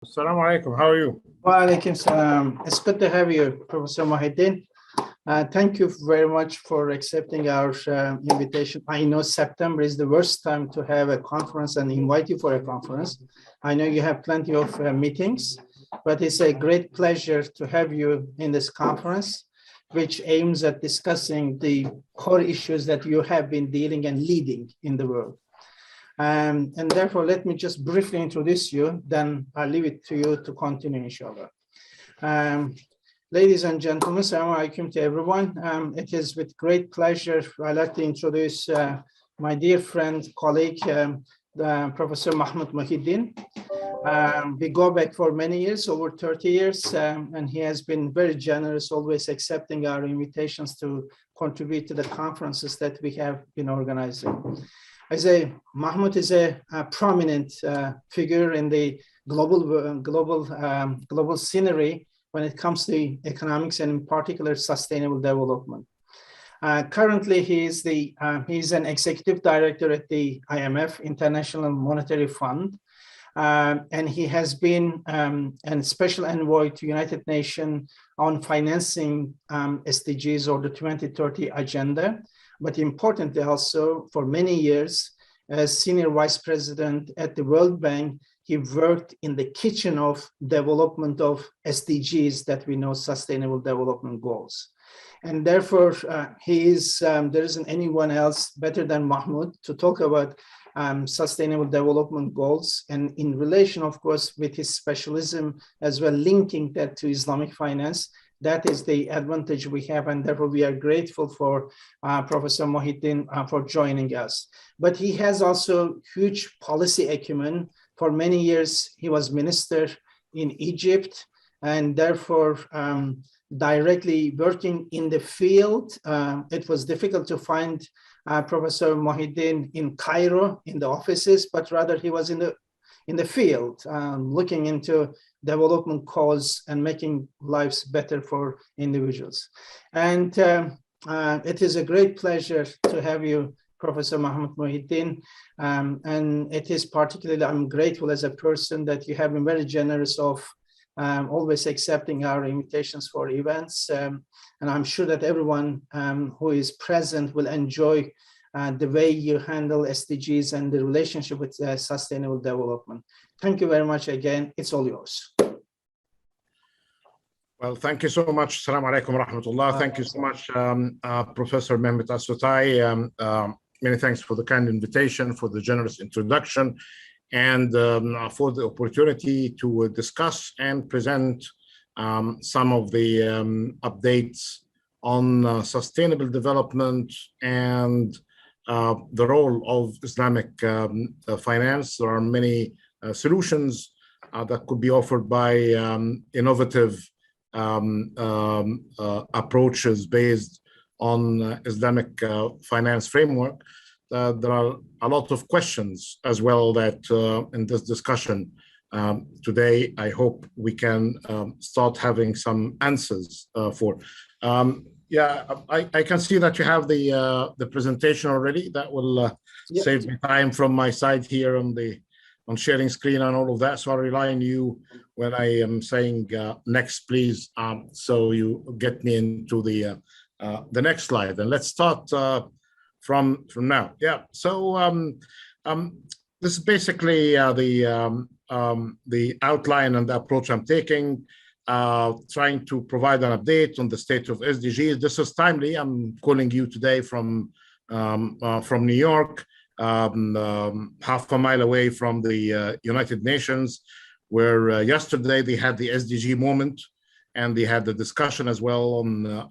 Assalamu alaikum. How are you? Wa alaikum salam. It's good to have you, Professor Mohieldin. Thank you very much for accepting our invitation. I know September is the worst time to have a conference and invite you for a conference. I know you have plenty of meetings, but it's a great pleasure to have you in this conference, which aims at discussing the core issues that you have been dealing and leading in the world. And therefore, let me just briefly introduce you, then I'll leave it to you to continue, inshallah. Ladies and gentlemen, assalamu alaikum to everyone. It is with great pleasure I'd like to introduce my dear friend, colleague, Professor Mahmoud Mohieldin. We go back for many years, over 30 years, and he has been very generous, always accepting our invitations to contribute to the conferences that we have been organizing. Mahmoud is a prominent figure in the global scenery when it comes to economics and in particular sustainable development. Currently, he's an executive director at the IMF, International Monetary Fund, and he has been a special envoy to United Nations on financing SDGs or the 2030 agenda. But importantly also, for many years, as senior vice president at the World Bank, he worked in the kitchen of development of SDGs that we know, Sustainable Development Goals. And therefore, there isn't anyone else better than Mahmoud to talk about Sustainable Development Goals, and in relation, of course, with his specialism as well, linking that to Islamic finance. That is the advantage we have, and therefore we are grateful for Professor Mohieldin for joining us. But he has also huge policy acumen. For many years, he was minister in Egypt, and therefore directly working in the field. It was difficult to find Professor Mohieldin in Cairo in the offices, but rather he was in the field, looking into development cause and making lives better for individuals. And it is a great pleasure to have you, Professor Mahmoud Mohieldin. And it is particularly, I'm grateful as a person that you have been very generous of always accepting our invitations for events. And I'm sure that everyone who is present will enjoy the way you handle SDGs and the relationship with sustainable development. Thank you very much again. It's all yours. Well, thank you so much. Assalamu alaikum wa rahmatullah. Thank you so much, Professor Mehmet Asutai. Many thanks for the kind invitation, for the generous introduction, and for the opportunity to discuss and present some of the updates on sustainable development and the role of Islamic finance. There are many solutions that could be offered by innovative approaches based on Islamic finance framework. There are a lot of questions as well that in this discussion today, I hope we can start having some answers for. Yeah, I can see that you have the presentation already. That will save me time from my side here on sharing screen and all of that. So I rely on you when I am saying next, please. So you get me into the next slide, and let's start from now. Yeah. So this is basically the outline and the approach I'm taking. Trying to provide an update on the state of SDGs. This is timely. I'm calling you today from New York, half a mile away from the United Nations, where yesterday they had the SDG moment, and they had the discussion as well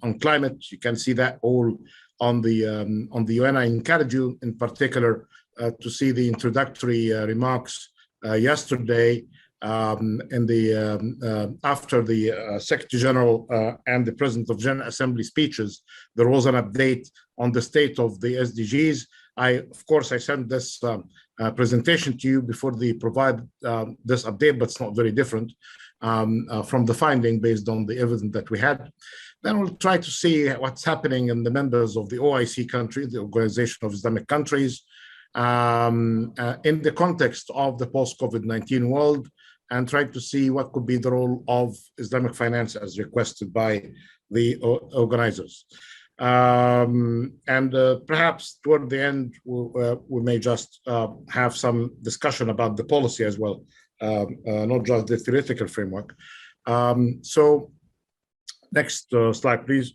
on climate. You can see that all on the UN. I encourage you in particular to see the introductory remarks yesterday. In the after the Secretary General and the President of General Assembly speeches, there was an update on the state of the SDGs. Of course, I sent this presentation to you before they provide this update, but it's not very different from the finding based on the evidence that we had. Then we'll try to see what's happening in the members of the OIC countries, the Organization of Islamic Countries, in the context of the post-COVID-19 world, and tried to see what could be the role of Islamic finance as requested by the organizers. Perhaps toward the end, we may just have some discussion about the policy as well, not just the theoretical framework. So next slide, please.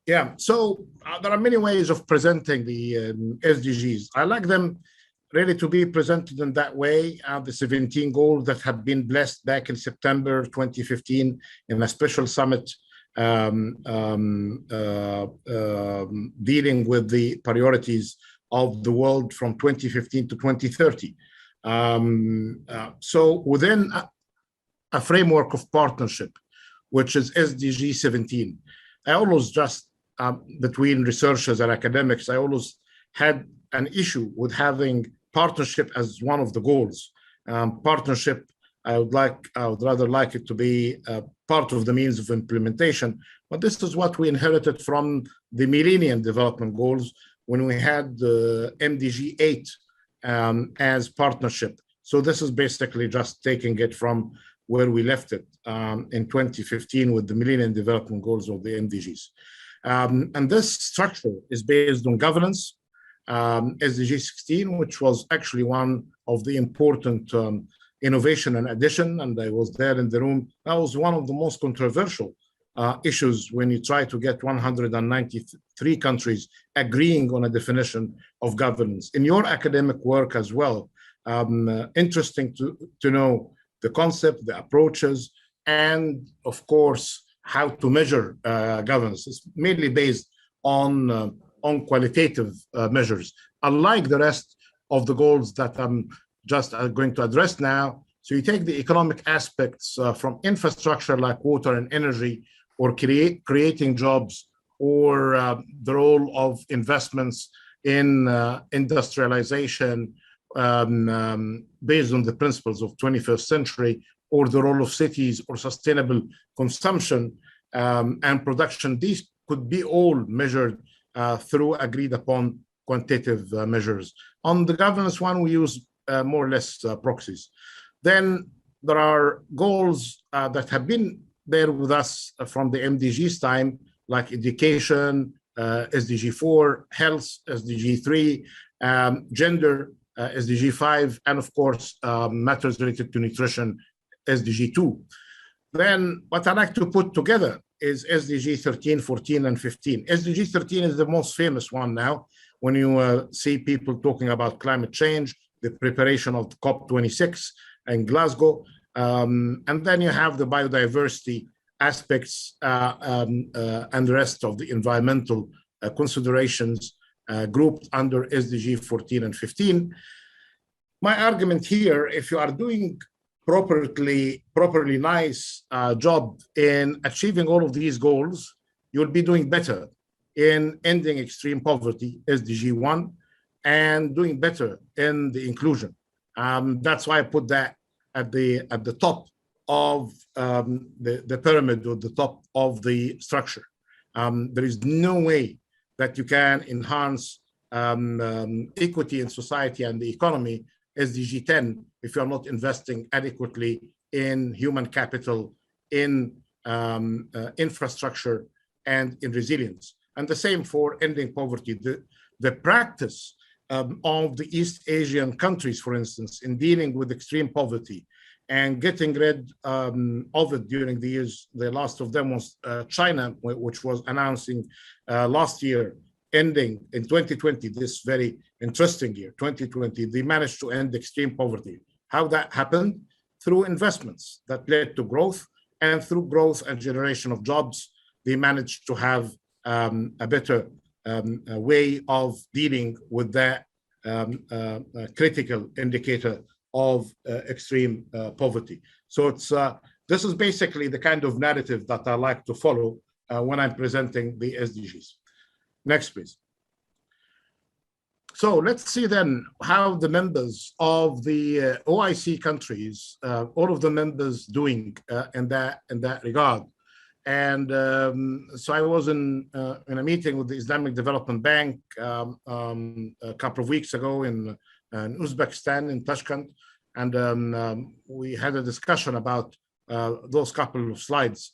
Yeah, so there are many ways of presenting the SDGs. I like them really to be presented in that way. The 17 goals that have been blessed back in September 2015 in a special summit dealing with the priorities of the world from 2015 to 2030. So within a framework of partnership, which is SDG 17, I always just, between researchers and academics, I always had an issue with having partnership as one of the goals. Partnership, I would rather like it to be part of the means of implementation, but this is what we inherited from the Millennium Development Goals when we had the MDG 8 as partnership. So this is basically just taking it from where we left it in 2015 with the Millennium Development Goals of the MDGs. And this structure is based on governance, SDG 16, which was actually one of the important innovation and addition, and I was there in the room. That was one of the most controversial issues when you try to get 193 countries agreeing on a definition of governance. In your academic work as well, interesting to know the concept, the approaches, and of course, how to measure governance. It's mainly based on qualitative measures, unlike the rest of the goals that I'm just going to address now. So you take the economic aspects from infrastructure like water and energy, or creating jobs, or the role of investments in industrialization based on the principles of 21st century, or the role of cities or sustainable consumption and production. These could be all measured through agreed upon quantitative measures. On the governance one, we use more or less proxies. Then there are goals that have been there with us from the MDGs time, like education, SDG 4, health, SDG 3, gender, SDG 5, and of course, matters related to nutrition, SDG 2. Then what I like to put together is SDG 13, 14, and 15. SDG 13 is the most famous one now, when you see people talking about climate change, the preparation of COP26 in Glasgow, and then you have the biodiversity aspects and the rest of the environmental considerations grouped under SDG 14 and 15. My argument here, if you are doing properly nice job in achieving all of these goals, you'll be doing better in ending extreme poverty, SDG 1, and doing better in the inclusion. That's why I put that at the top of the pyramid, or the top of the structure. There is no way that you can enhance equity in society and the economy, SDG 10, if you're not investing adequately in human capital, in infrastructure, and in resilience. And the same for ending poverty. The practice of the East Asian countries, for instance, in dealing with extreme poverty and getting rid of it during the years, the last of them was China, which was announcing last year, ending in 2020, this very interesting year, 2020, they managed to end extreme poverty. How that happened? Through investments that led to growth, and through growth and generation of jobs, they managed to have a better way of dealing with that critical indicator of extreme poverty. So this is basically the kind of narrative that I like to follow when I'm presenting the SDGs. Next, please. So let's see then how the members of the OIC countries, all of the members doing in that regard. And so I was in a meeting with the Islamic Development Bank a couple of weeks ago in Uzbekistan, in Tashkent. And we had a discussion about those couple of slides,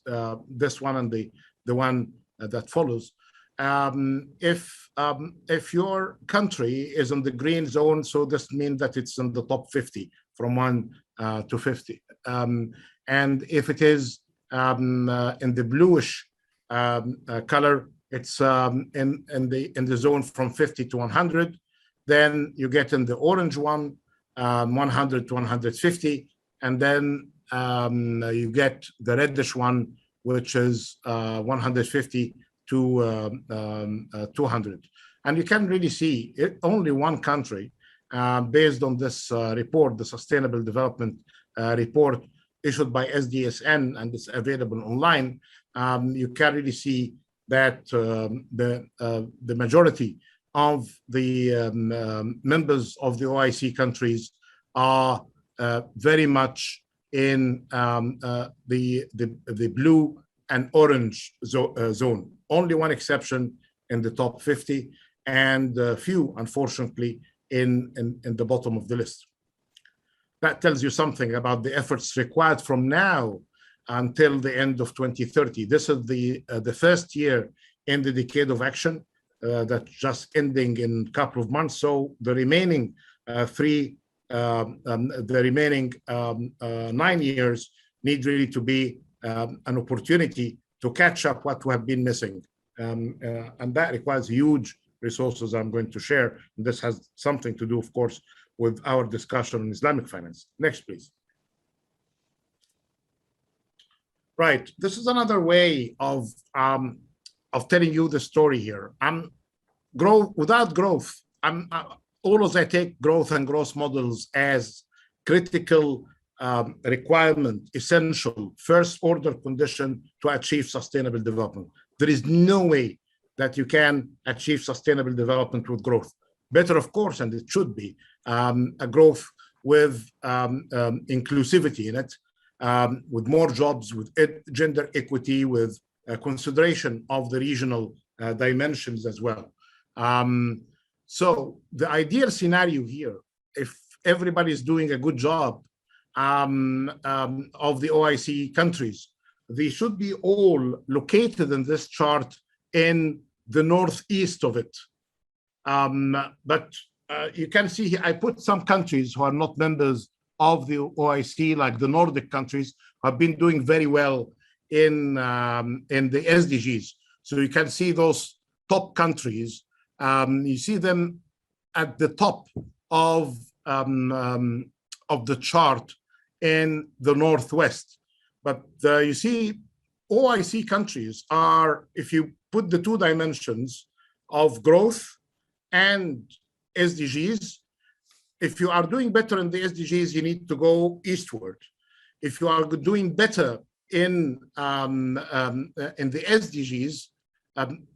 this one and the one that follows. If your country is in the green zone, so this means that it's in the top 50 from 1 to 50. And if it is in the bluish color, it's in the zone from 50 to 100. Then you get in the orange one, 100 to 150, and then you get the reddish one, which is 150 to 200. And you can really see only one country, based on this report, the Sustainable Development Report issued by SDSN, and it's available online. You can really see that the majority of the members of the OIC countries are very much in the blue and orange zone. Only one exception in the top 50, and few, unfortunately, in the bottom of the list. That tells you something about the efforts required from now until the end of 2030. This is the first year in the decade of action that's just ending in a couple of months. So the remaining 9 years need really to be an opportunity to catch up what we have been missing. And that requires huge resources I'm going to share. And this has something to do, of course, with our discussion on Islamic finance. Next, please. Right, this is another way of telling you the story here. Without growth, always I take growth and growth models as critical requirement, essential, first order condition to achieve sustainable development. There is no way that you can achieve sustainable development with growth. Better, of course, and it should be, a growth with inclusivity in it, with more jobs, with gender equity, with consideration of the regional dimensions as well. So the ideal scenario here, if everybody is doing a good job of the OIC countries, they should be all located in this chart in the northeast of it. But you can see here, I put some countries who are not members of the OIC, like the Nordic countries, have been doing very well in the SDGs. So you can see those top countries. You see them at the top of the chart in the Northwest. But you see, OIC countries are, if you put the two dimensions of growth and SDGs, if you are doing better in the SDGs, you need to go eastward. If you are doing better in the SDGs,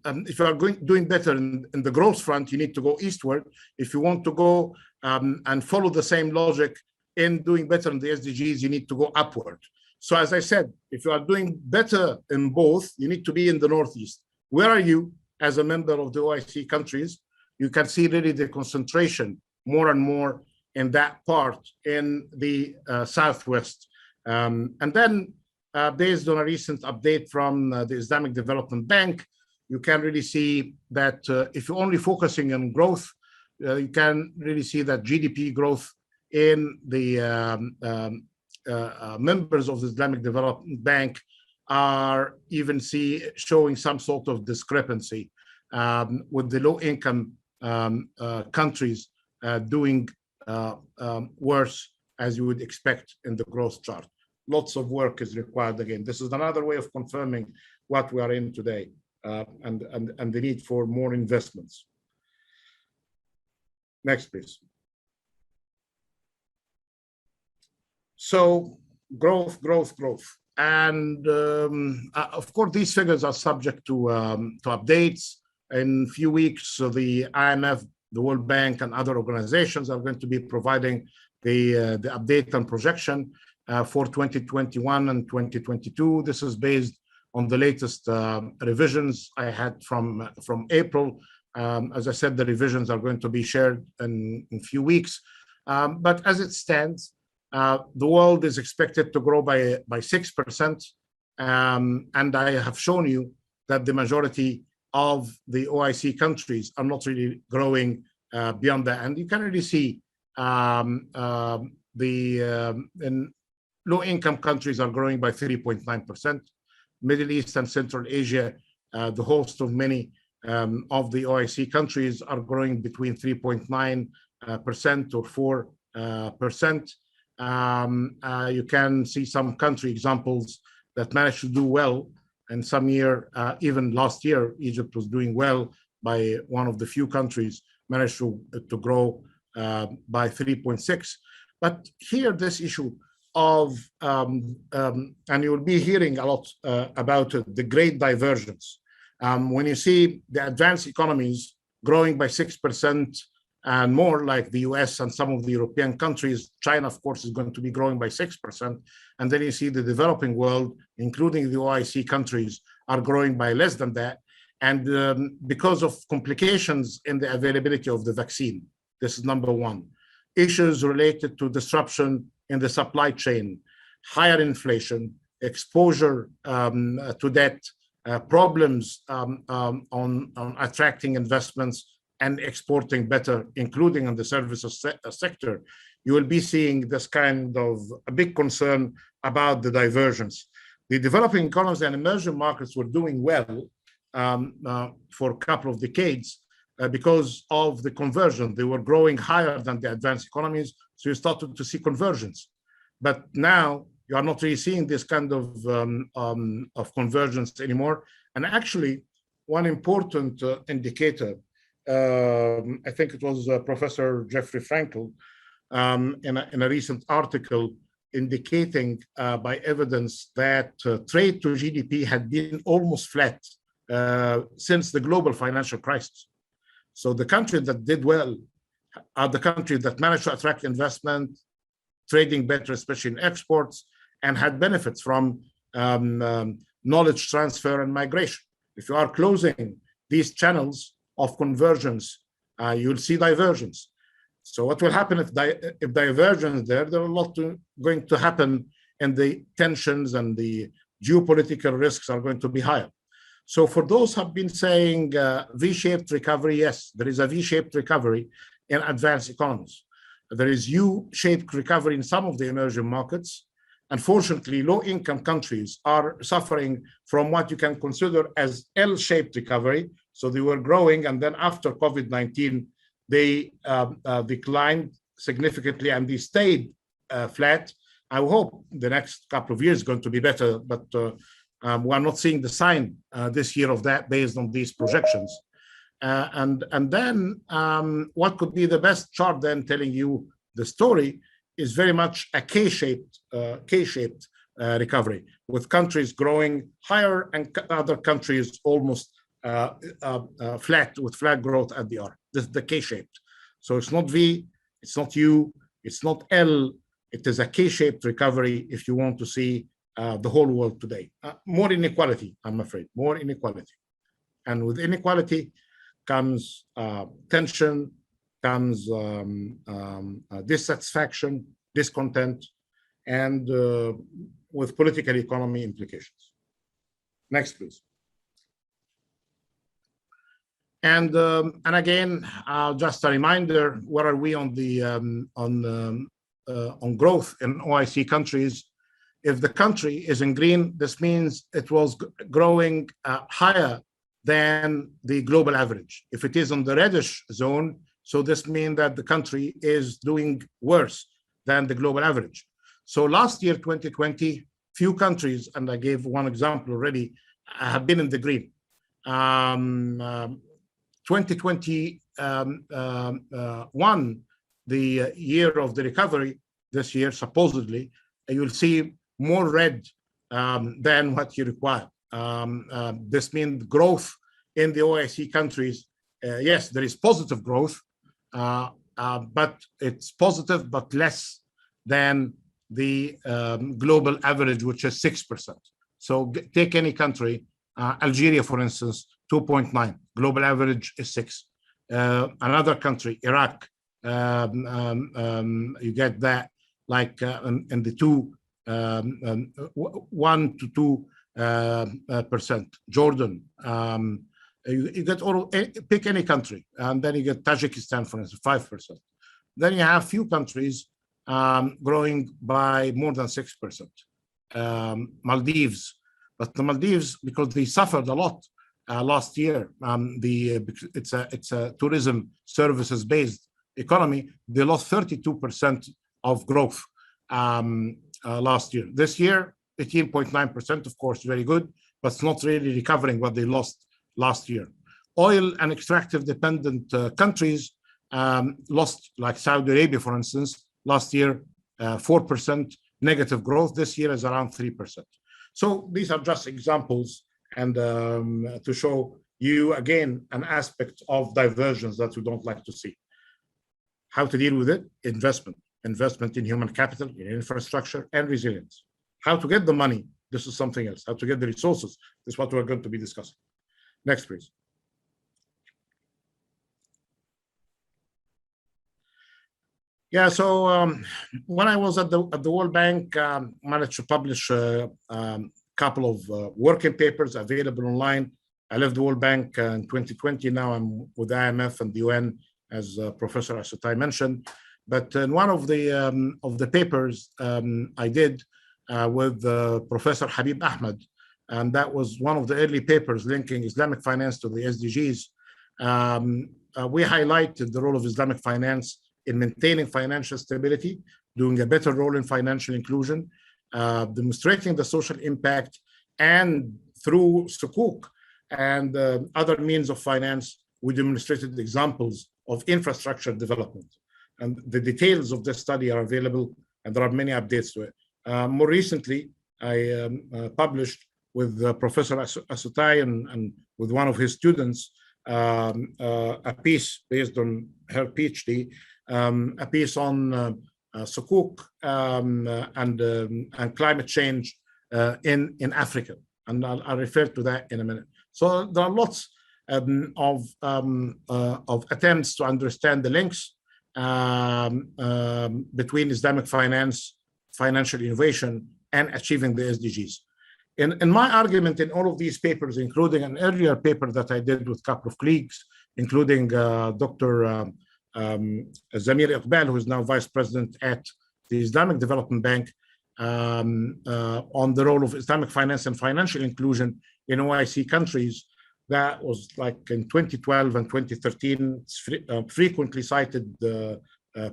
if you are doing better in the growth front, you need to go eastward. If you want to go and follow the same logic in doing better in the SDGs, you need to go upward. So as I said, if you are doing better in both, you need to be in the Northeast. Where are you as a member of the OIC countries? You can see really the concentration more and more in that part in the Southwest. And then based on a recent update from the Islamic Development Bank, you can really see that if you're only focusing on growth, you can really see that GDP growth in the members of the Islamic Development Bank are even showing some sort of discrepancy with the low-income countries doing worse, as you would expect in the growth chart. Lots of work is required again. This is another way of confirming what we are in today and the need for more investments. Next, please. So growth. And of course, these figures are subject to updates. In a few weeks, so the IMF, the World Bank, and other organizations are going to be providing the update and projection for 2021 and 2022. This is based on the latest revisions I had from April. As I said, the revisions are going to be shared in a few weeks. But as it stands, the world is expected to grow by 6%. And I have shown you that the majority of the OIC countries are not really growing beyond that. And you can really see in low-income countries are growing by 3.9%. Middle East and Central Asia, the host of many of the OIC countries, are growing between 3.9% or 4%. You can see some country examples that managed to do well. And some year, even last year, Egypt was doing well by one of the few countries managed to grow by 3.6. But here, this issue of, and you'll be hearing a lot about it, the great divergence. When you see the advanced economies growing by 6% and more, like the US and some of the European countries, China, of course, is going to be growing by 6%. And then you see the developing world, including the OIC countries, are growing by less than that. And because of complications in the availability of the vaccine, this is number one. Issues related to disruption in the supply chain, higher inflation, exposure to debt, problems on attracting investments and exporting better, including in the services sector. You will be seeing this kind of a big concern about the divergence. The developing economies and emerging markets were doing well for a couple of decades because of the conversion. They were growing higher than the advanced economies, so you started to see convergence. But now you are not really seeing this kind of convergence anymore. And actually, one important indicator, I think it was Professor Jeffrey Frankel in a recent article indicating by evidence that trade to GDP had been almost flat since the global financial crisis. So the countries that did well are the countries that managed to attract investment, trading better, especially in exports, and had benefits from knowledge transfer and migration. If you are closing these channels of convergence, you'll see divergence. So what will happen if divergence there are a lot going to happen, and the tensions and the geopolitical risks are going to be higher. So for those who have been saying V-shaped recovery, yes, there is a V-shaped recovery in advanced economies. There is U-shaped recovery in some of the emerging markets. Unfortunately, low-income countries are suffering from what you can consider as L-shaped recovery. So they were growing, and then after COVID-19, they declined significantly, and they stayed flat. I hope the next couple of years is going to be better, but we are not seeing the sign this year of that based on these projections. And then what could be the best chart then telling you the story is very much a K-shaped recovery, with countries growing higher and other countries almost flat, with flat growth at the R. This is the K-shaped. So it's not V, it's not U, it's not L. It is a K-shaped recovery if you want to see the whole world today. More inequality, I'm afraid, more inequality. And with inequality comes tension, comes dissatisfaction, discontent, and with political economy implications. Next, please. And again, just a reminder: where are we on the on growth in OIC countries? If the country is in green, this means it was growing higher than the global average. If it is on the reddish zone, so this means that the country is doing worse than the global average. So last year, 2020, few countries, and I gave one example already, have been in the green. 2021, the year of the recovery, this year, supposedly, you'll see more red than what you require. This means growth in the OIC countries. Yes, there is positive growth, but it's positive, but less than the global average, which is 6%. So take any country, Algeria, for instance, 2.9. Global average is 6. Another country, Iraq, you get that. in the 1 to 2%. Jordan. You get pick any country, and then you get Tajikistan, for instance, 5%. Then you have few countries growing by more than 6%. Maldives, but the Maldives, because they suffered a lot last year, it's a tourism services based economy. They lost 32% of growth last year. This year, 18.9%, of course, very good, but it's not really recovering what they lost last year. Oil and extractive dependent countries lost, like Saudi Arabia, for instance, last year, 4% negative growth. This year is around 3%. So these are just examples, and to show you, again, an aspect of divergence that we don't like to see. How to deal with it? Investment in human capital, in infrastructure, and resilience. How to get the money? This is something else. How to get the resources? This is what we're going to be discussing. Next, please. Yeah, so when I was at the World Bank, managed to publish a couple of working papers available online. I left the World Bank in 2020. Now I'm with the IMF and the UN, as Professor Asutai mentioned. But in one of the papers I did with Professor Habib Ahmed, and that was one of the early papers linking Islamic finance to the SDGs. We highlighted the role of Islamic finance in maintaining financial stability, doing a better role in financial inclusion, demonstrating the social impact, and through Sukuk and other means of finance, we demonstrated examples of infrastructure development. And the details of this study are available, and there are many updates to it. More recently, I published with Professor Asutai and with one of his students a piece based on her PhD, a piece on Sukuk and climate change in Africa, and I'll refer to that in a minute. So there are lots of attempts to understand the links between Islamic finance, financial innovation, and achieving the SDGs. In my argument in all of these papers, including an earlier paper that I did with a couple of colleagues, including Dr. Zamir Iqbal, who is now Vice President at the Islamic Development Bank, on the role of Islamic finance and financial inclusion in OIC countries. That was like in 2012 and 2013, frequently cited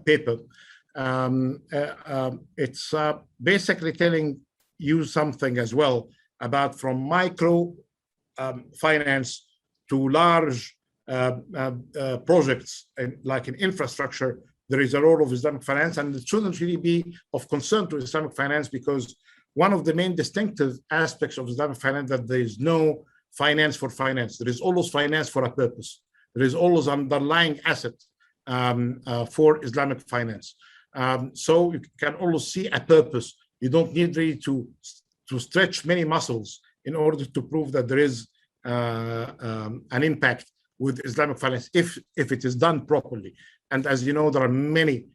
paper. It's basically telling you something as well about from micro finance to large projects, like in infrastructure. There is a role of Islamic finance, and it shouldn't really be of concern to Islamic finance, because one of the main distinctive aspects of Islamic finance that there is no finance for finance. There is always finance for a purpose. There is always underlying asset for Islamic finance. So you can always see a purpose. You don't need really to stretch many muscles in order to prove that there is an impact with Islamic finance if it is done properly. And as you know, there are many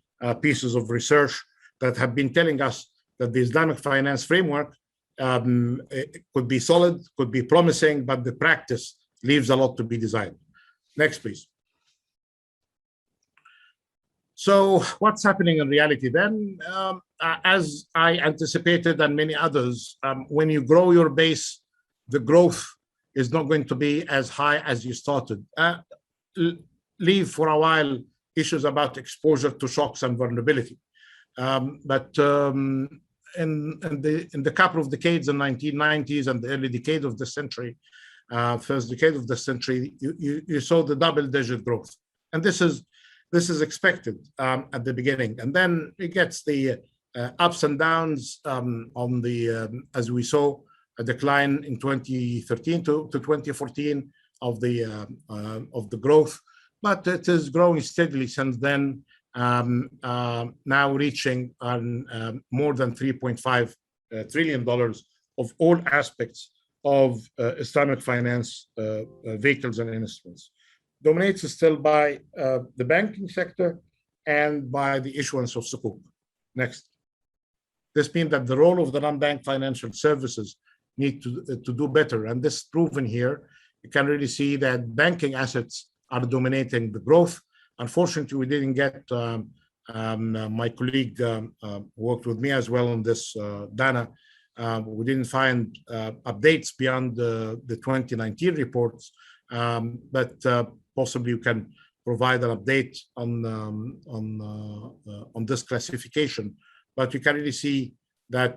pieces of research that have been telling us that the Islamic finance framework it could be solid, could be promising, but the practice leaves a lot to be desired. Next, please. So what's happening in reality then? As I anticipated and many others, when you grow your base, the growth is not going to be as high as you started. Leave for a while issues about exposure to shocks and vulnerability. But in the couple of decades, the 1990s and the early decade of the century, first decade of the century, you saw the double-digit growth. And this is expected at the beginning. And then it gets the ups and downs on the, as we saw, a decline in 2013 to 2014 of the growth. But it is growing steadily since then, now reaching more than $3.5 trillion of all aspects of Islamic finance vehicles and instruments. Dominated still by the banking sector and by the issuance of Sukuk. Next. This means that the role of the non-bank financial services need to do better. And this is proven here. You can really see that banking assets are dominating the growth. Unfortunately, we didn't get my colleague worked with me as well on this, Dana. We didn't find updates beyond the 2019 reports, but possibly you can provide an update on this classification. But you can really see that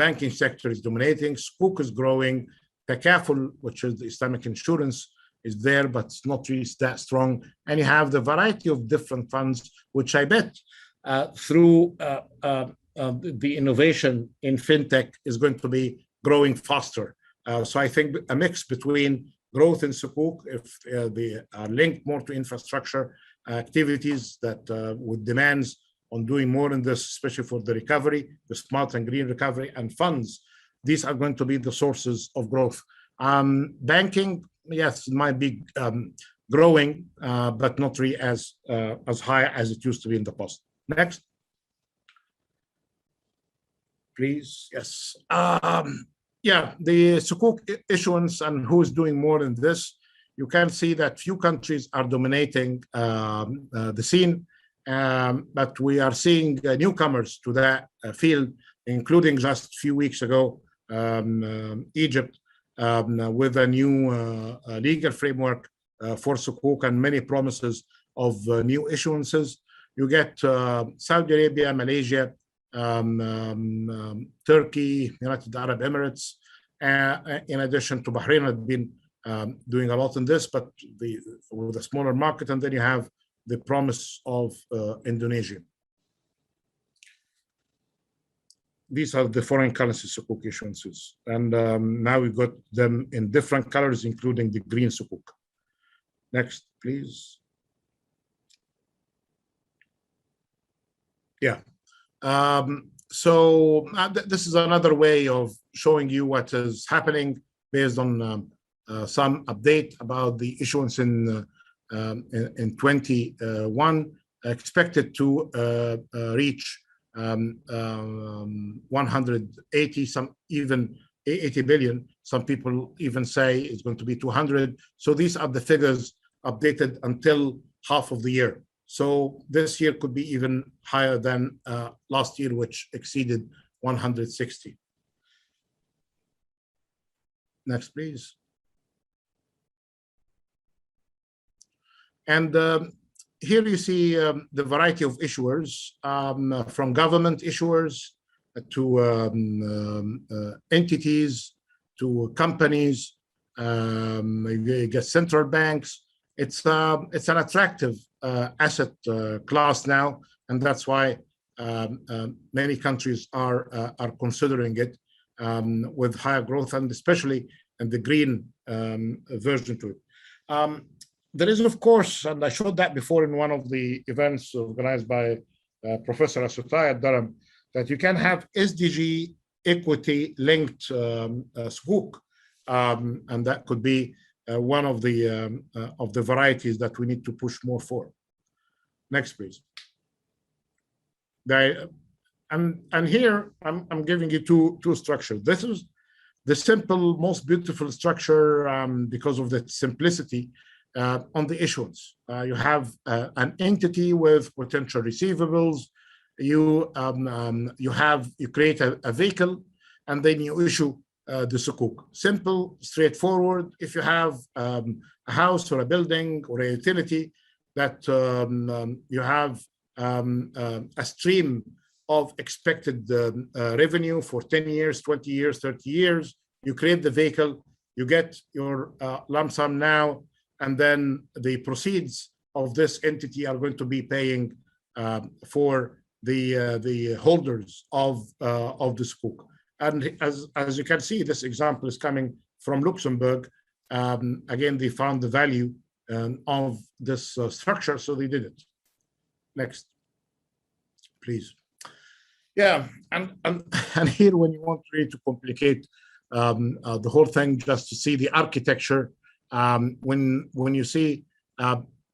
banking sector is dominating, Sukuk is growing, Takaful, which is the Islamic insurance, is there, but it's not really that strong. And you have the variety of different funds, which I bet through the innovation in fintech is going to be growing faster. So I think a mix between growth in Sukuk, if they are linked more to infrastructure activities that with demands on doing more in this, especially for the recovery, the smart and green recovery, and funds, these are going to be the sources of growth. Banking, yes, it might be growing, but not really as high as it used to be in the past. Next. Please, yes. Yeah, the Sukuk issuance and who is doing more in this, you can see that few countries are dominating the scene, but we are seeing newcomers to that field, including just a few weeks ago, Egypt, with a new legal framework for Sukuk and many promises of new issuances. You get Saudi Arabia, Malaysia, Turkey, United Arab Emirates, in addition to Bahrain, had been doing a lot in this, but with a smaller market, and then you have the promise of Indonesia. These are the foreign currency Sukuk issuances, and now we've got them in different colors, including the green Sukuk. Next, please. Yeah. So this is another way of showing you what is happening based on some update about the issuance in 21, expected to reach 180, some even 80 billion. Some people even say it's going to be 200. So these are the figures updated until half of the year. So this year could be even higher than last year, which exceeded 160. Next, please. And here you see the variety of issuers, from government issuers to entities, to companies, you get central banks. It's an attractive asset class now, and that's why many countries are considering it with higher growth, and especially in the green version to it. There is, of course, and I showed that before in one of the events organized by Professor Asutai at Durham, that you can have SDG equity-linked Sukuk, and that could be one of the varieties that we need to push more for. Next, please. And here I'm giving you two structures. This is the simple, most beautiful structure because of the simplicity on the issuance. You have an entity with potential receivables. You create a vehicle, and then you issue the Sukuk. Simple, straightforward. If you have a house or a building or a utility that you have a stream of expected revenue for 10 years, 20 years, 30 years, you create the vehicle, you get your lump sum now, and then the proceeds of this entity are going to be paying for the holders of the Sukuk. And as you can see, this example is coming from Luxembourg. Again, they found the value of this structure, so they did it. Next, please. Yeah, and here, when you want really to complicate the whole thing, just to see the architecture, when you see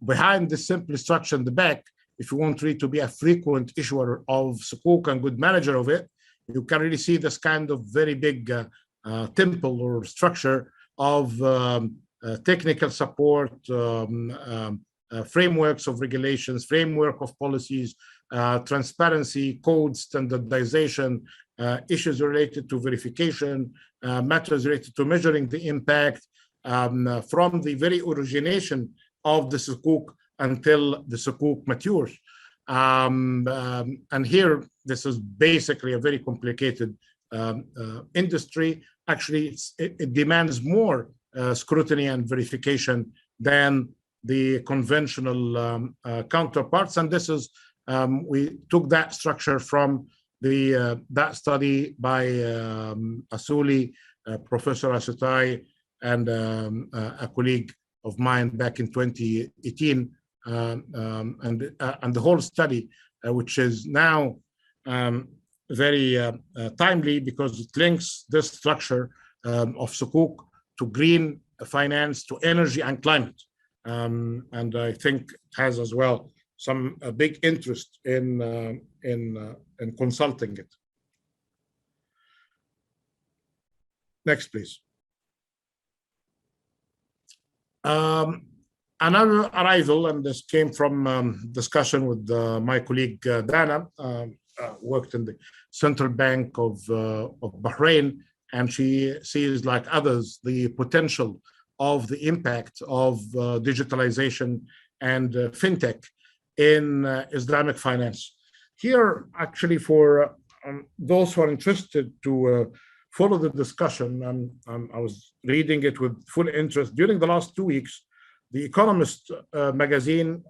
behind the simple structure in the back, if you want really to be a frequent issuer of Sukuk and good manager of it, you can really see this kind of very big temple or structure of technical support, frameworks of regulations, framework of policies, transparency, code standardization, issues related to verification, matters related to measuring the impact from the very origination of the sukuk until the sukuk matures. And here, this is basically a very complicated industry. Actually, it demands more scrutiny and verification than the conventional counterparts. And this is, we took that structure from that study by Asuli, Professor Asutai, and a colleague of mine back in 2018. And the whole study, which is now very timely because it links this structure of sukuk to green finance, to energy and climate. And I think it has as well some big interest in consulting it. Next, please. Another arrival, and this came from discussion with my colleague Dana, worked in the Central Bank of Bahrain, and she sees, like others, the potential of the impact of digitalization and fintech in Islamic finance. Here, actually, for those who are interested to follow the discussion, and I was reading it with full interest during the last 2 weeks. The Economist magazine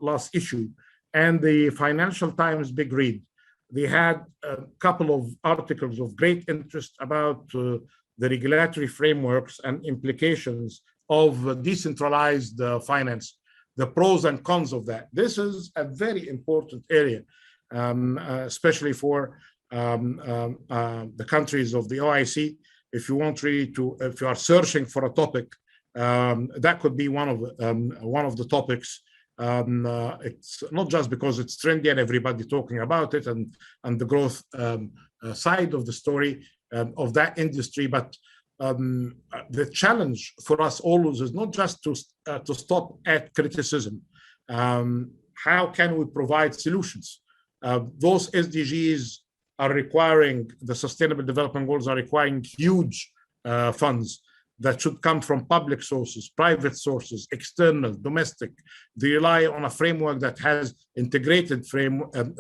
last issue and the Financial Times big read, they had a couple of articles of great interest about the regulatory frameworks and implications of decentralized finance, the pros and cons of that. This is a very important area, especially for the countries of the OIC. If you want really to, if you are searching for a topic, that could be one of the topics. It's not just because it's trendy and everybody talking about it and the growth side of the story of that industry, but the challenge for us always is not just to stop at criticism. How can we provide solutions? Those SDGs are requiring, the Sustainable Development Goals are requiring huge funds that should come from public sources, private sources, external, domestic. They rely on a framework that has integrated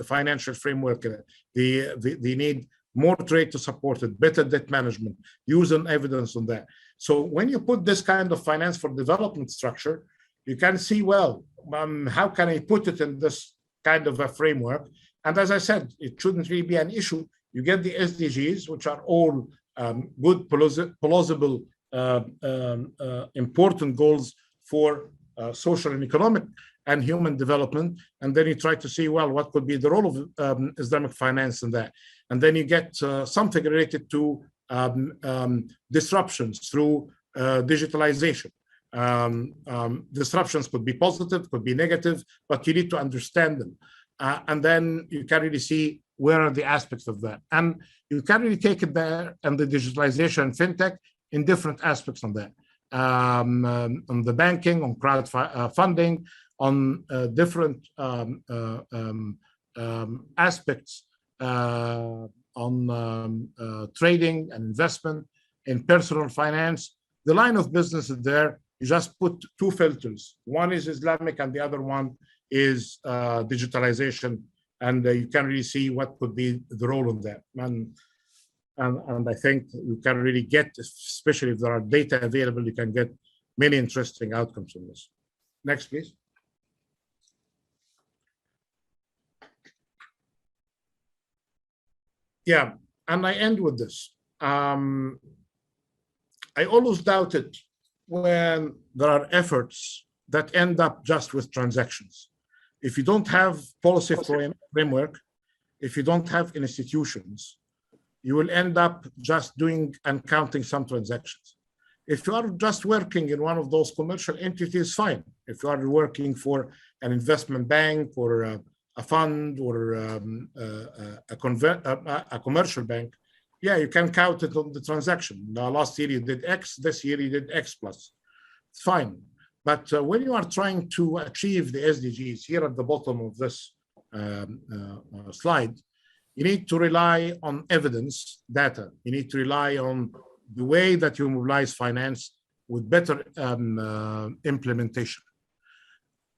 financial framework. They need more trade to support it, better debt management, use and evidence on that. So when you put this kind of finance for development structure, you can see, well, how can I put it in this kind of a framework? And as I said, it shouldn't really be an issue. You get the SDGs, which are all good, plausible, important goals for social and economic and human development. And then you try to see, well, what could be the role of Islamic finance in that? And then you get something related to disruptions through digitalization. Disruptions could be positive, could be negative, but you need to understand them. And then you can really see where are the aspects of that. And you can really take it there and the digitalization and fintech in different aspects on that. On the banking, on crowdfunding, on different aspects, on trading and investment, in personal finance. The line of business is there. You just put two filters. One is Islamic and the other one is digitalization. And you can really see what could be the role of that. And I think you can really get, especially if there are data available, you can get many interesting outcomes from this. Next, please. Yeah, and I end with this. I always doubted when there are efforts that end up just with transactions. If you don't have policy framework, if you don't have institutions, you will end up just doing and counting some transactions. If you are just working in one of those commercial entities, fine. If you are working for an investment bank or a fund or a commercial bank, yeah, you can count it on the transaction. Last year you did X, this year you did X plus. It's fine. But when you are trying to achieve the SDGs, here at the bottom of this slide, you need to rely on evidence, data. You need to rely on the way that you mobilize finance with better implementation.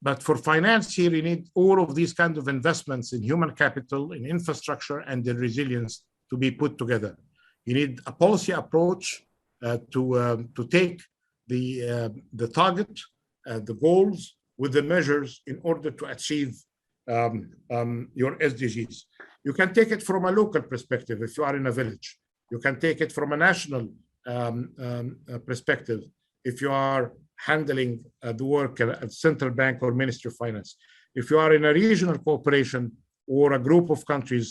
But for finance here, you need all of these kinds of investments in human capital, in infrastructure, and in resilience to be put together. You need a policy approach to take the target, the goals, with the measures in order to achieve your SDGs. You can take it from a local perspective if you are in a village. You can take it from a national perspective if you are handling the work at central bank or Ministry of Finance. If you are in a regional cooperation or a group of countries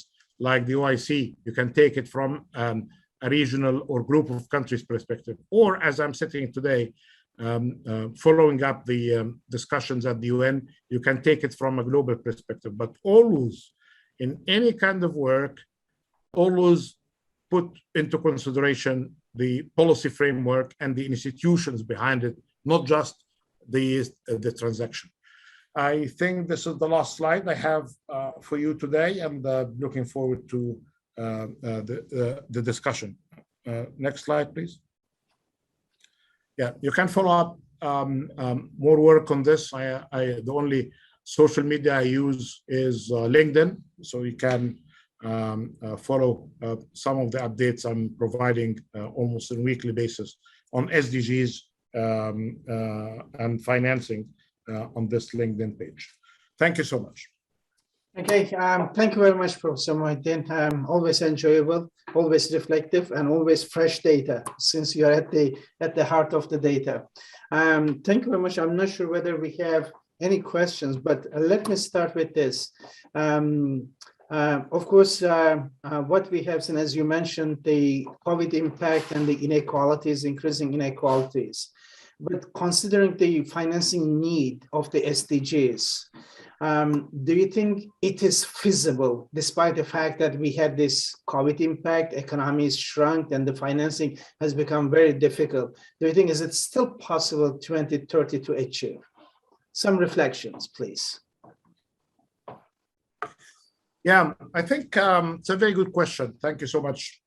like the OIC, you can take it from a regional or group of countries perspective. Or as I'm sitting today, following up the discussions at the UN, you can take it from a global perspective. But always, in any kind of work, always put into consideration the policy framework and the institutions behind it, not just the transaction. I think this is the last slide I have for you today, and looking forward to the discussion. Next slide, please. Yeah, you can follow up more work on this. The only social media I use is LinkedIn, so you can follow some of the updates I'm providing almost on a weekly basis on SDGs and financing on this LinkedIn page. Thank you so much. Okay, thank you very much, Professor Mohieldin. Always enjoyable, always reflective, and always fresh data, since you are at the heart of the data. Thank you very much. I'm not sure whether we have any questions, but let me start with this. Of course, what we have seen, as you mentioned, the COVID impact and the inequalities, increasing inequalities. But considering the financing need of the SDGs, do you think it is feasible, despite the fact that we had this COVID impact, economy is shrunk, and the financing has become very difficult? Do you think is it still possible 2030 to achieve? Some reflections, please. Yeah, I think it's a very good question. Thank you so much.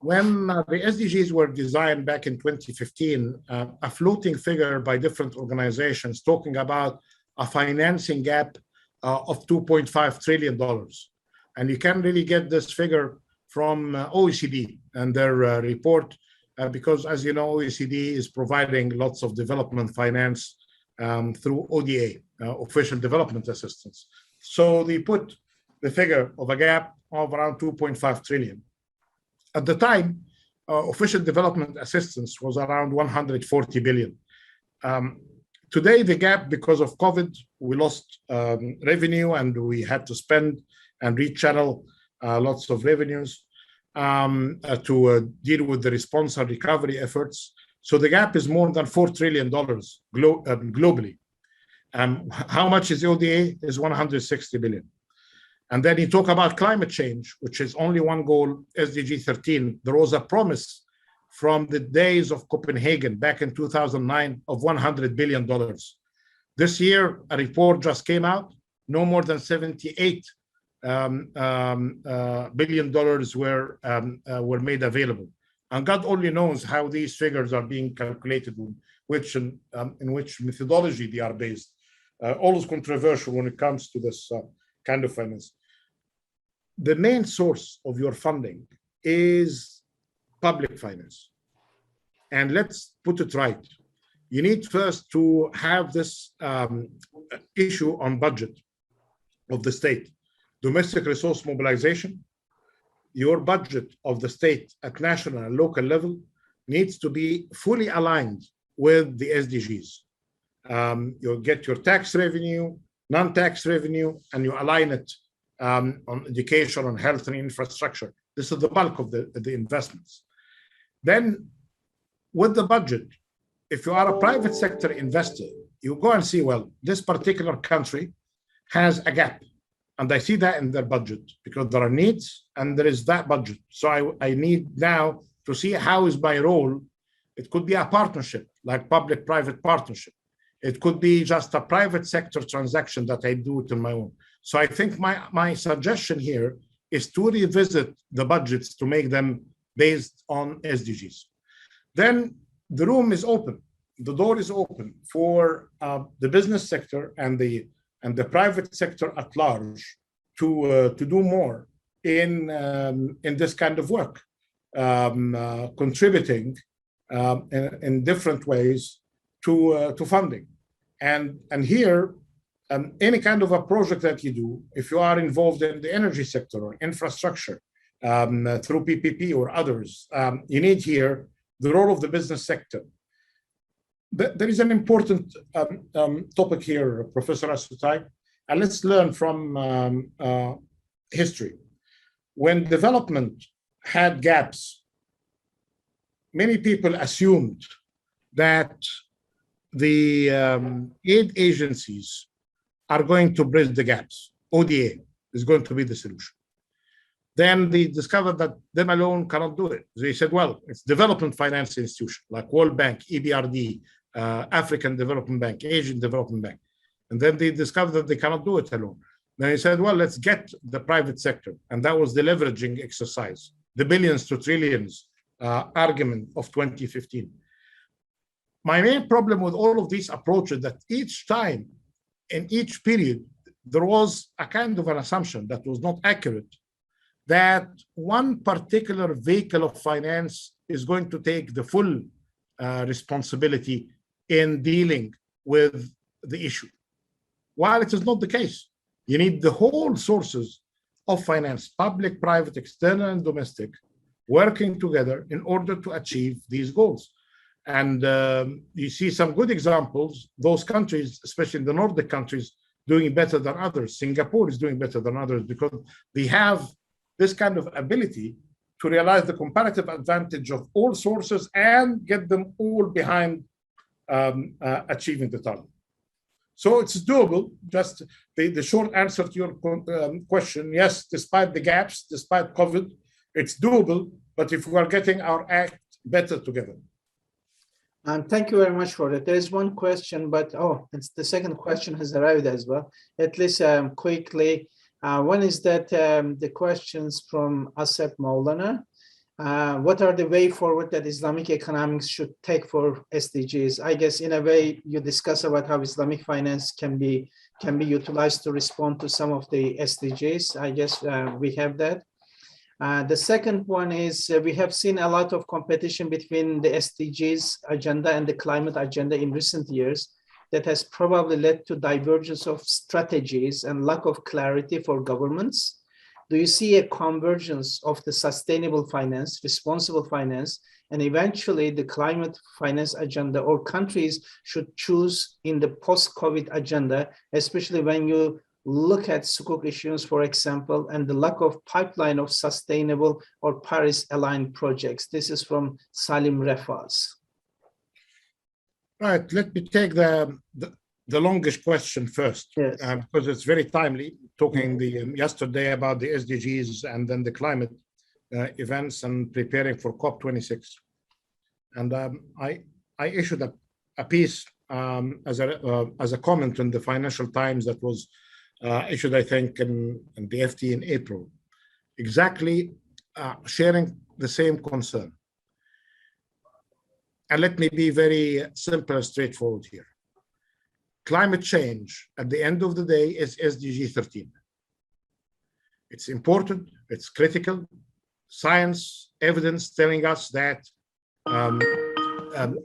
When the SDGs were designed back in 2015, a floating figure by different organizations talking about a financing gap of $2.5 trillion. And you can really get this figure from OECD and their report, because as you know, OECD is providing lots of development finance through ODA, official development assistance. So they put the figure of a gap of around 2.5 trillion. At the time, official development assistance was around 140 billion. Today, the gap, because of COVID, we lost revenue and we had to spend and rechannel lots of revenues to deal with the response and recovery efforts. So the gap is more than $4 trillion globally. How much is ODA? Is 160 billion. And then you talk about climate change, which is only one goal, SDG 13. There was a promise from the days of Copenhagen back in 2009 of $100 billion. This year, a report just came out, no more than $78 billion were made available. And God only knows how these figures are being calculated, in which methodology they are based. Always controversial when it comes to this kind of finance. The main source of your funding is public finance. And let's put it right. You need first to have this issue on budget of the state. Domestic resource mobilization, your budget of the state at national and local level needs to be fully aligned with the SDGs. You'll get your tax revenue, non-tax revenue, and you align it on education, on health and infrastructure. This is the bulk of the investments. Then with the budget, if you are a private sector investor, you go and see, well, this particular country has a gap, And I see that in their budget because there are needs and there is that budget. So I need now to see how is my role. It could be a partnership, like public-private partnership. It could be just a private sector transaction that I do it on my own. So I think my suggestion here is to revisit the budgets to make them based on SDGs. Then the room is open. The door is open for the business sector and the private sector at large to do more in this kind of work, contributing in different ways to funding. And here, any kind of a project that you do, if you are involved in the energy sector or infrastructure through PPP or others, you need here the role of the business sector. There is an important topic here, Professor Asutai, and let's learn from history. When development had gaps, many people assumed that the aid agencies are going to bridge the gaps. ODA is going to be the solution. Then they discovered that them alone cannot do it. They said, well, it's development finance institution like World Bank, EBRD, African Development Bank, Asian Development Bank. And then they discovered that they cannot do it alone. Then they said, well, let's get the private sector. And that was the leveraging exercise, the billions to trillions argument of 2015. My main problem with all of these approaches that each time, in each period, there was a kind of an assumption that was not accurate, that one particular vehicle of finance is going to take the full responsibility in dealing with the issue. While it is not the case, you need the whole sources of finance, public, private, external, and domestic, working together in order to achieve these goals. And you see some good examples, those countries, especially in the Nordic countries, doing better than others. Singapore is doing better than others because they have this kind of ability to realize the comparative advantage of all sources and get them all behind achieving the target. So it's doable. Just the short answer to your question, yes, despite the gaps, despite COVID, it's doable, but if we are getting our act better together. Thank you very much for that. There is one question, but it's the second question has arrived as well. At least quickly, one is that the questions from Asep Maulana. What are the way forward that Islamic economics should take for SDGs? I guess in a way you discuss about how Islamic finance can be utilized to respond to some of the SDGs. I guess we have that. The second one is we have seen a lot of competition between the SDGs agenda and the climate agenda in recent years that has probably led to divergence of strategies and lack of clarity for governments. Do you see a convergence of the sustainable finance, responsible finance, and eventually the climate finance agenda, or countries should choose in the post-COVID agenda, especially when you look at Sukuk issuance, for example, and the lack of pipeline of sustainable or Paris-aligned projects? This is from Salim Refaz. Right, let me take the longish question first, yes. Because it's very timely, talking yesterday about the SDGs and then the climate events and preparing for COP26. And I issued a piece as a comment in the Financial Times that was issued, I think, in the FT in April, exactly sharing the same concern. And let me be very simple and straightforward here. Climate change, at the end of the day, is SDG 13. It's important, it's critical. Science, evidence telling us that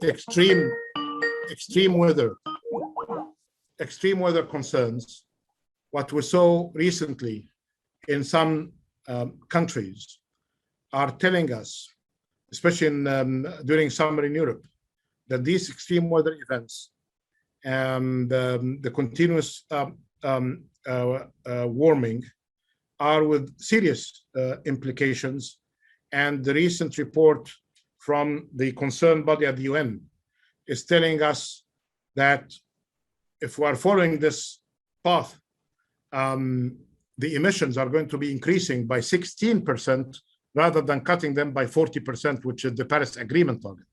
extreme weather concerns, what we saw recently in some countries, are telling us, especially during summer in Europe, that these extreme weather events and the continuous warming are with serious implications. And the recent report from the concerned body at the UN is telling us that if we are following this path, the emissions are going to be increasing by 16% rather than cutting them by 40%, which is the Paris Agreement target.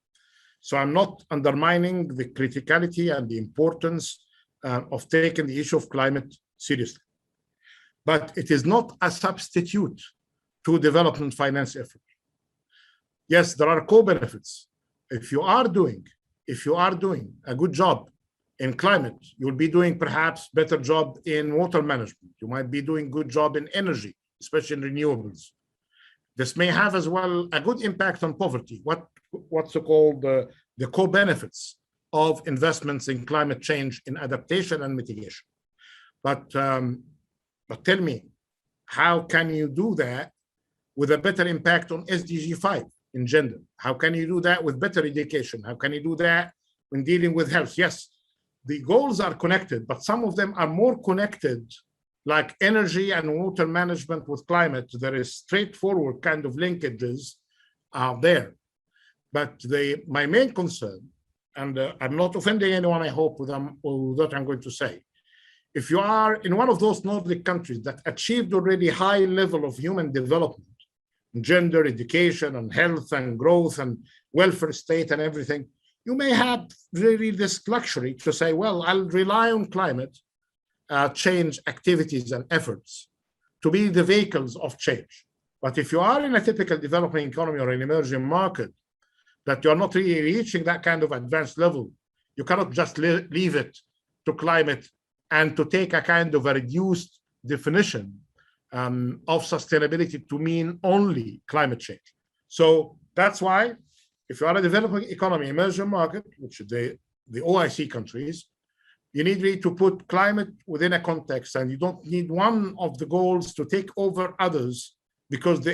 So I'm not undermining the criticality and the importance of taking the issue of climate seriously. But it is not a substitute to development finance effort. Yes, there are co-benefits. If you are doing a good job in climate, you'll be doing perhaps better job in water management. You might be doing good job in energy, especially in renewables. This may have as well a good impact on poverty. What's called the co-benefits of investments in climate change, in adaptation and mitigation. But tell me, how can you do that with a better impact on SDG 5 in gender? How can you do that with better education? How can you do that when dealing with health? Yes, the goals are connected, but some of them are more connected, like energy and water management with climate. There is straightforward kind of linkages there. But my main concern, and I'm not offending anyone, I hope, with what I'm going to say. If you are in one of those Nordic countries that achieved already high level of human development, gender, education, and health, and growth, and welfare state, and everything, you may have really this luxury to say, well, I'll rely on climate change activities and efforts to be the vehicles of change. But if you are in a typical developing economy or an emerging market, that you're not really reaching that kind of advanced level, you cannot just leave it to climate and to take a kind of a reduced definition of sustainability to mean only climate change. So that's why if you are a developing economy, emerging market, which is the OIC countries, you need really to put climate within a context, and you don't need one of the goals to take over others, because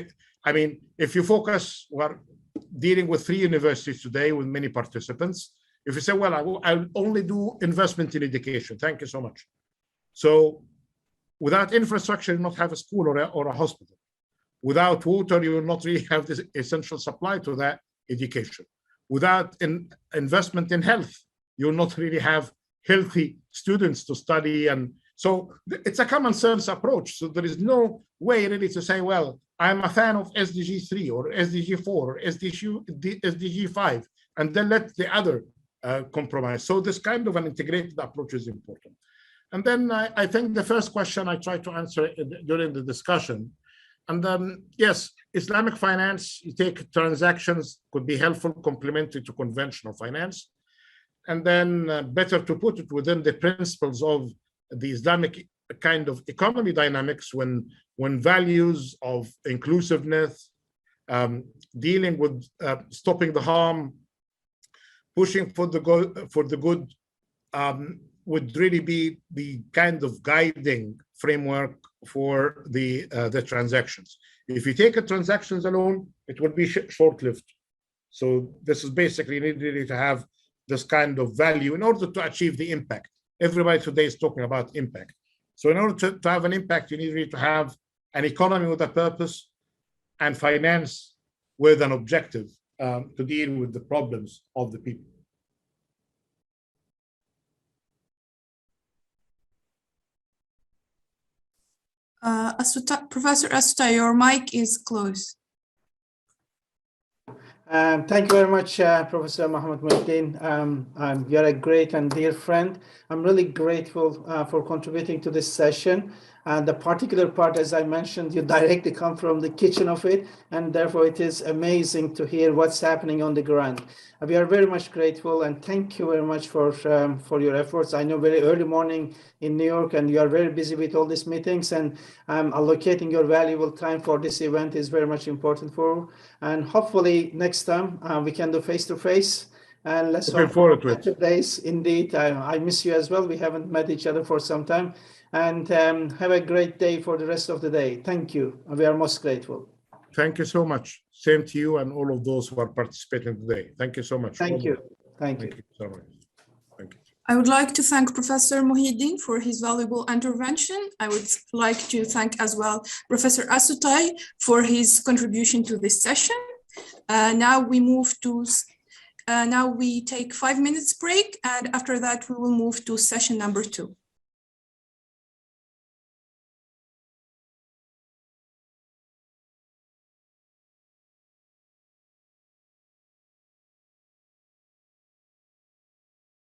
if you focus, we're dealing with 3 universities today with many participants. If you say, well, I'll only do investment in education, thank you so much. So without infrastructure, you will not have a school or a hospital. Without water, you will not really have this essential supply to that education. Without investment in health, you will not really have healthy students to study. And so it's a common sense approach. So there is no way really to say, well, I'm a fan of SDG 3 or SDG 4 or SDG 5, and then let the other compromise. So this kind of an integrated approach is important. And then I think the first question I tried to answer during the discussion, and then yes, Islamic finance, you take transactions, could be helpful, complementary to conventional finance. And then better to put it within the principles of the Islamic kind of economy dynamics, when values of inclusiveness, dealing with stopping the harm, pushing for the good, would really be the kind of guiding framework for the transactions. If you take transactions alone, it would be short-lived. So this is basically needed to have this kind of value in order to achieve the impact. Everybody today is talking about impact. So in order to have an impact, you need really to have an economy with a purpose and finance with an objective to deal with the problems of the people. Professor Asuta, your mic is closed. Thank you very much, Professor Mohieldin. You're a great and dear friend. I'm really grateful for contributing to this session. And the particular part, as I mentioned, you directly come from the kitchen of it, and therefore it is amazing to hear what's happening on the ground. We are very much grateful, and thank you very much for your efforts. I know very early morning in New York, and you are very busy with all these meetings, and allocating your valuable time for this event is very much important for you. And hopefully next time we can do face-to-face. And let's look forward to it. Days. Indeed, I miss you as well. We haven't met each other for some time. And have a great day for the rest of the day. Thank you. We are most grateful. Thank you so much. Same to you and all of those who are participating today. Thank you so much. Thank you. Thank you so much. Thank you. I would like to thank Professor Mohieldin for his valuable intervention. I would like to thank as well Professor Asuta for his contribution to this session. Now we take 5 minutes break, and after that we will move to session number 2.